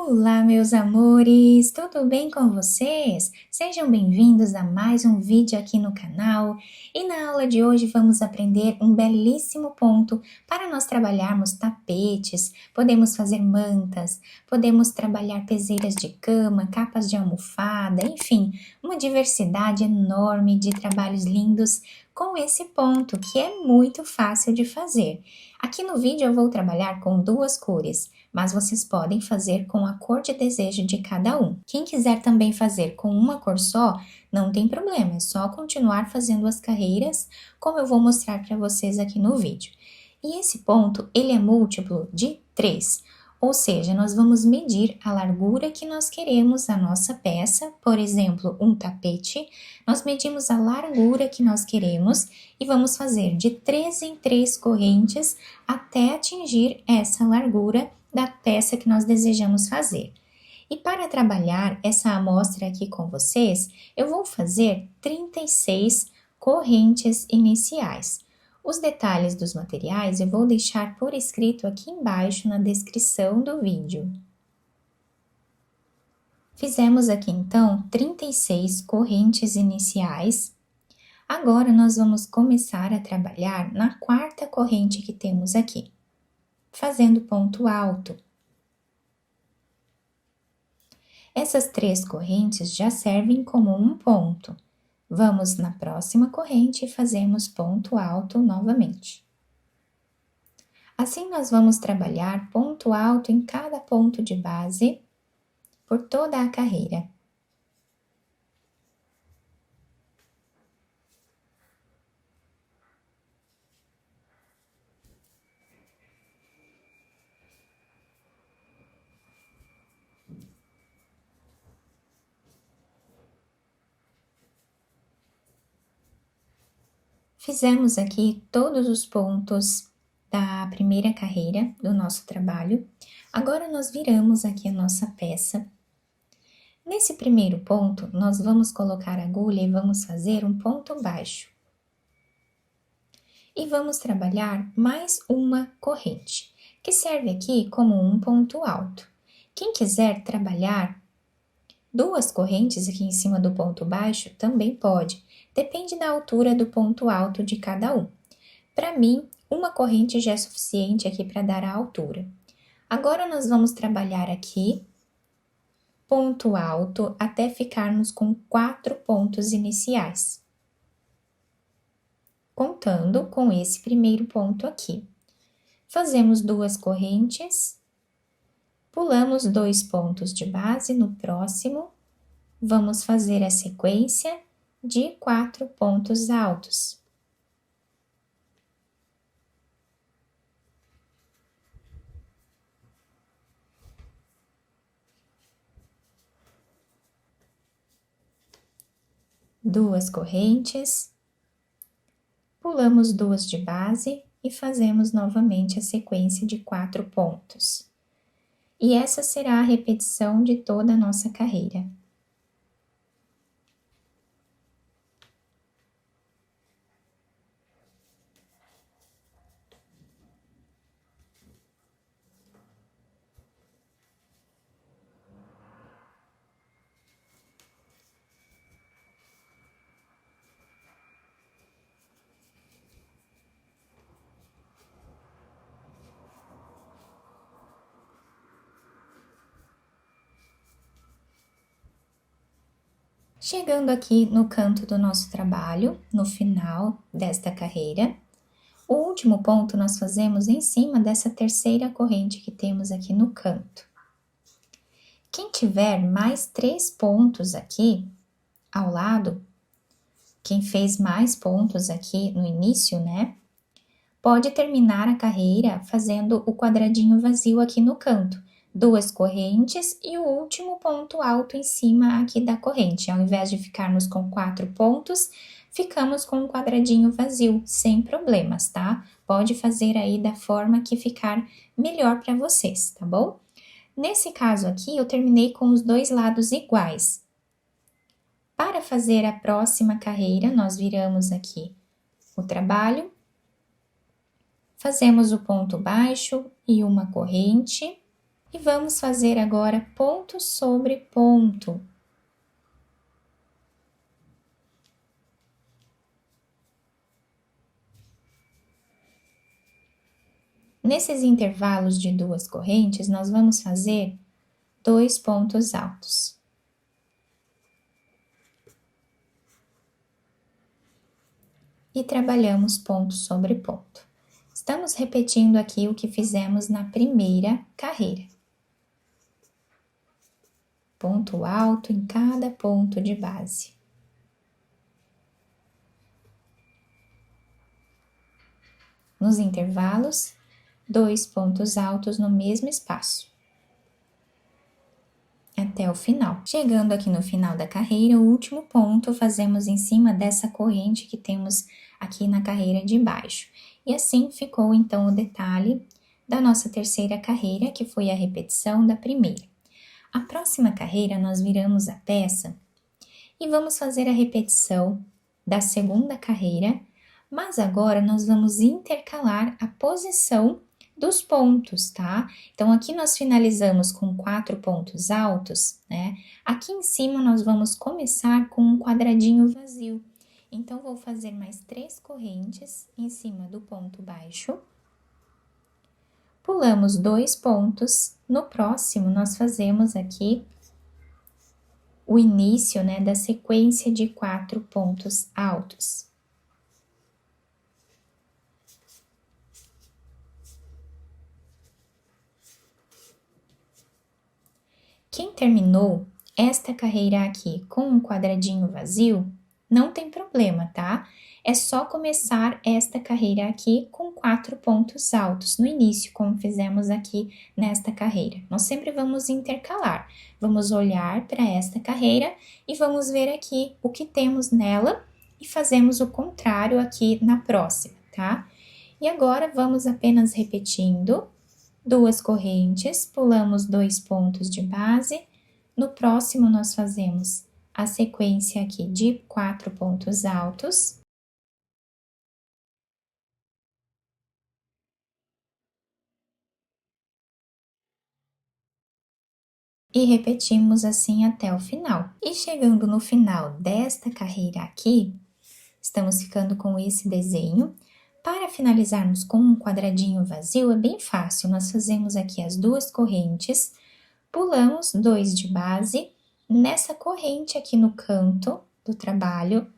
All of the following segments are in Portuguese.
Olá, meus amores! Tudo bem com vocês? Sejam bem-vindos a mais um vídeo aqui no canal. E na aula de hoje vamos aprender um belíssimo ponto para nós trabalharmos tapetes, podemos fazer mantas, podemos trabalhar peseiras de cama, capas de almofada, enfim, uma diversidade enorme de trabalhos lindos com esse ponto, que é muito fácil de fazer. Aqui no vídeo eu vou trabalhar com duas cores, mas vocês podem fazer com a cor de desejo de cada um. Quem quiser também fazer com uma cor só, não tem problema, é só continuar fazendo as carreiras, como eu vou mostrar para vocês aqui no vídeo. E esse ponto, ele é múltiplo de 3, ou seja, nós vamos medir a largura que nós queremos a nossa peça, por exemplo, um tapete, nós medimos a largura que nós queremos e vamos fazer de 3 em 3 correntes até atingir essa largura da peça que nós desejamos fazer. E para trabalhar essa amostra aqui com vocês, eu vou fazer 36 correntes iniciais. Os detalhes dos materiais eu vou deixar por escrito aqui embaixo na descrição do vídeo. Fizemos aqui então 36 correntes iniciais. Agora nós vamos começar a trabalhar na quarta corrente que temos aqui, fazendo ponto alto. Essas 3 correntes já servem como um ponto. Vamos na próxima corrente e fazemos ponto alto novamente. Assim, nós vamos trabalhar ponto alto em cada ponto de base por toda a carreira. Fizemos aqui todos os pontos da primeira carreira do nosso trabalho. Agora, nós viramos aqui a nossa peça. Nesse primeiro ponto, nós vamos colocar a agulha e vamos fazer um ponto baixo. E vamos trabalhar mais uma corrente, que serve aqui como um ponto alto. Quem quiser trabalhar 2 correntes aqui em cima do ponto baixo, também pode. Depende da altura do ponto alto de cada um. Para mim, uma corrente já é suficiente aqui para dar a altura. Agora, nós vamos trabalhar aqui, ponto alto, até ficarmos com 4 pontos iniciais. Contando com esse primeiro ponto aqui. Fazemos 2 correntes, pulamos 2 pontos de base no próximo, vamos fazer a sequência de 4 pontos altos. Duas correntes, pulamos 2 de base e fazemos novamente a sequência de 4 pontos. E essa será a repetição de toda a nossa carreira. Chegando aqui no canto do nosso trabalho, no final desta carreira, o último ponto nós fazemos em cima dessa terceira corrente que temos aqui no canto. Quem tiver mais 3 pontos aqui ao lado, quem fez mais pontos aqui no início, né? Pode terminar a carreira fazendo o quadradinho vazio aqui no canto. 2 correntes e o último ponto alto em cima aqui da corrente. Ao invés de ficarmos com 4 pontos, ficamos com um quadradinho vazio, sem problemas, tá? Pode fazer aí da forma que ficar melhor para vocês, tá bom? Nesse caso aqui, eu terminei com os 2 lados iguais. Para fazer a próxima carreira, nós viramos aqui o trabalho, fazemos o ponto baixo e uma corrente, E vamos fazer agora ponto sobre ponto. Nesses intervalos de duas correntes, nós vamos fazer 2 pontos altos. E trabalhamos ponto sobre ponto. Estamos repetindo aqui o que fizemos na primeira carreira. Ponto alto em cada ponto de base. Nos intervalos, 2 pontos altos no mesmo espaço. Até o final. Chegando aqui no final da carreira, o último ponto fazemos em cima dessa corrente que temos aqui na carreira de baixo. E assim ficou então o detalhe da nossa terceira carreira, que foi a repetição da primeira. A próxima carreira, nós viramos a peça e vamos fazer a repetição da segunda carreira, mas agora nós vamos intercalar a posição dos pontos, tá? Então, aqui nós finalizamos com 4 pontos altos, né? Aqui em cima nós vamos começar com um quadradinho vazio. Então, vou fazer mais 3 correntes em cima do ponto baixo. Pulamos 2 pontos. No próximo, nós fazemos aqui o início, né, da sequência de 4 pontos altos. Quem terminou esta carreira aqui com um quadradinho vazio, não tem problema, tá? É só começar esta carreira aqui com 4 pontos altos no início, como fizemos aqui nesta carreira. Nós sempre vamos intercalar. Vamos olhar para esta carreira e vamos ver aqui o que temos nela e fazemos o contrário aqui na próxima, tá? E agora vamos apenas repetindo. 2 correntes, pulamos 2 pontos de base. No próximo, nós fazemos a sequência aqui de 4 pontos altos. E repetimos assim até o final. E chegando no final desta carreira aqui, estamos ficando com esse desenho. Para finalizarmos com um quadradinho vazio, é bem fácil. Nós fazemos aqui as 2 correntes, pulamos 2 de base. Nessa corrente aqui no canto do trabalho,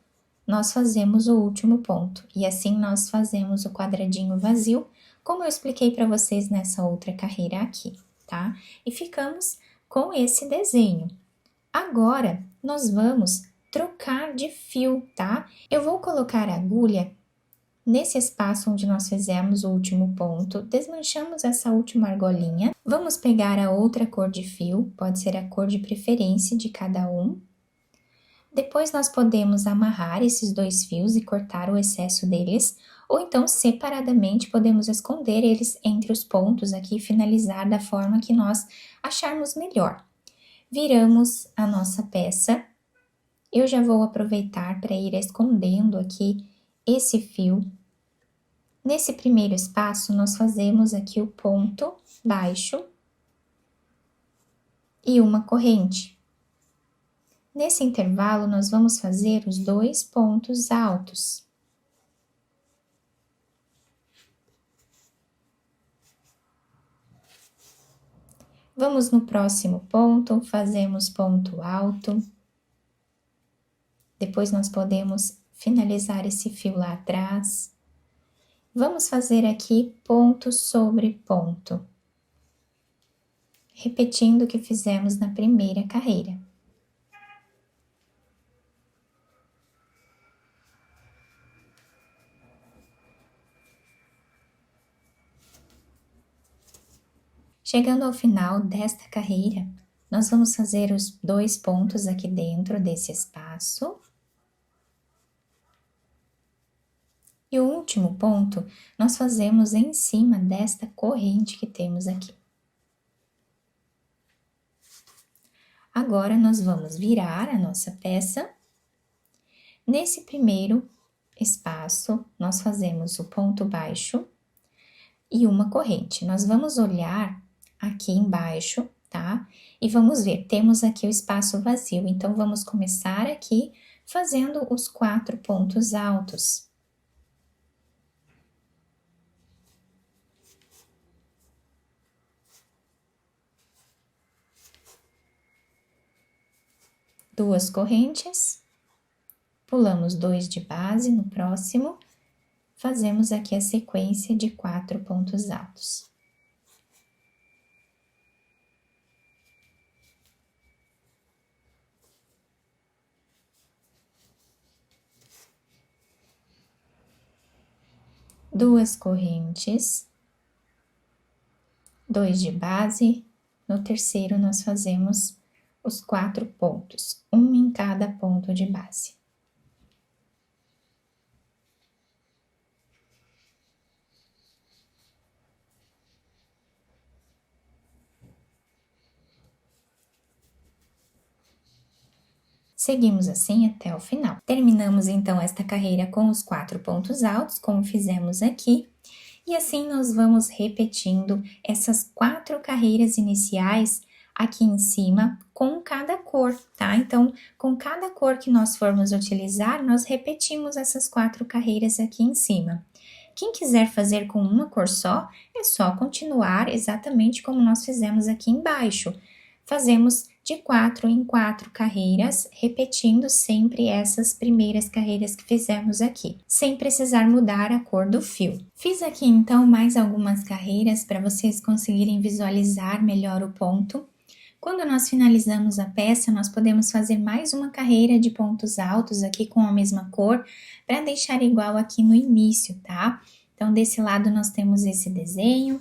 nós fazemos o último ponto. E assim nós fazemos o quadradinho vazio, como eu expliquei para vocês nessa outra carreira aqui, tá? E ficamos com esse desenho. Agora, nós vamos trocar de fio, tá? Eu vou colocar a agulha nesse espaço onde nós fizemos o último ponto, desmanchamos essa última argolinha, vamos pegar a outra cor de fio, pode ser a cor de preferência de cada um. Depois nós podemos amarrar esses 2 fios e cortar o excesso deles, ou então separadamente podemos esconder eles entre os pontos aqui e finalizar da forma que nós acharmos melhor. Viramos a nossa peça. Eu já vou aproveitar para ir escondendo aqui esse fio. Nesse primeiro espaço, nós fazemos aqui o ponto baixo e uma corrente. Nesse intervalo, nós vamos fazer os 2 pontos altos. Vamos no próximo ponto, fazemos ponto alto. Depois nós podemos finalizar esse fio lá atrás. Vamos fazer aqui ponto sobre ponto, repetindo o que fizemos na primeira carreira. Chegando ao final desta carreira, nós vamos fazer os 2 pontos aqui dentro desse espaço. E o último ponto, nós fazemos em cima desta corrente que temos aqui. Agora, nós vamos virar a nossa peça. Nesse primeiro espaço, nós fazemos o ponto baixo e uma corrente. Nós vamos olhar aqui embaixo, tá? E vamos ver, temos aqui o espaço vazio, então vamos começar aqui fazendo os 4 pontos altos. Duas correntes, pulamos 2 de base no próximo, fazemos aqui a sequência de 4 pontos altos. Duas correntes, 2 de base, no terceiro nós fazemos os 4 pontos, um em cada ponto de base. Seguimos assim até o final. Terminamos então esta carreira com os 4 pontos altos, como fizemos aqui, e assim nós vamos repetindo essas 4 carreiras iniciais aqui em cima com cada cor, tá? Então, com cada cor que nós formos utilizar, nós repetimos essas 4 carreiras aqui em cima. Quem quiser fazer com uma cor só, é só continuar exatamente como nós fizemos aqui embaixo. Fazemos de 4 em 4 carreiras, repetindo sempre essas primeiras carreiras que fizemos aqui, sem precisar mudar a cor do fio. Fiz aqui então mais algumas carreiras para vocês conseguirem visualizar melhor o ponto. Quando nós finalizamos a peça, nós podemos fazer mais uma carreira de pontos altos aqui com a mesma cor, para deixar igual aqui no início, tá? Então, desse lado nós temos esse desenho.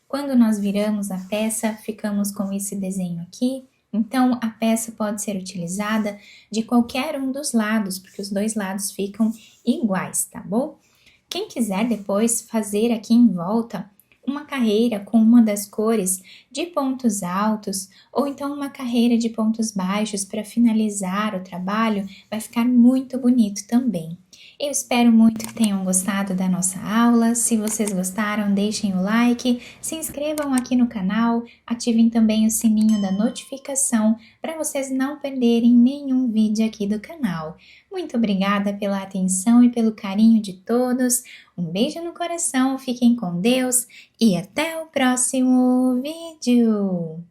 Quando nós viramos a peça, ficamos com esse desenho aqui. Então, a peça pode ser utilizada de qualquer um dos lados, porque os dois lados ficam iguais, tá bom? Quem quiser depois fazer aqui em volta uma carreira com uma das cores de pontos altos, ou então uma carreira de pontos baixos para finalizar o trabalho, vai ficar muito bonito também. Eu espero muito que tenham gostado da nossa aula. Se vocês gostaram, deixem o like, se inscrevam aqui no canal, ativem também o sininho da notificação para vocês não perderem nenhum vídeo aqui do canal. Muito obrigada pela atenção e pelo carinho de todos. Um beijo no coração, fiquem com Deus e até o próximo vídeo!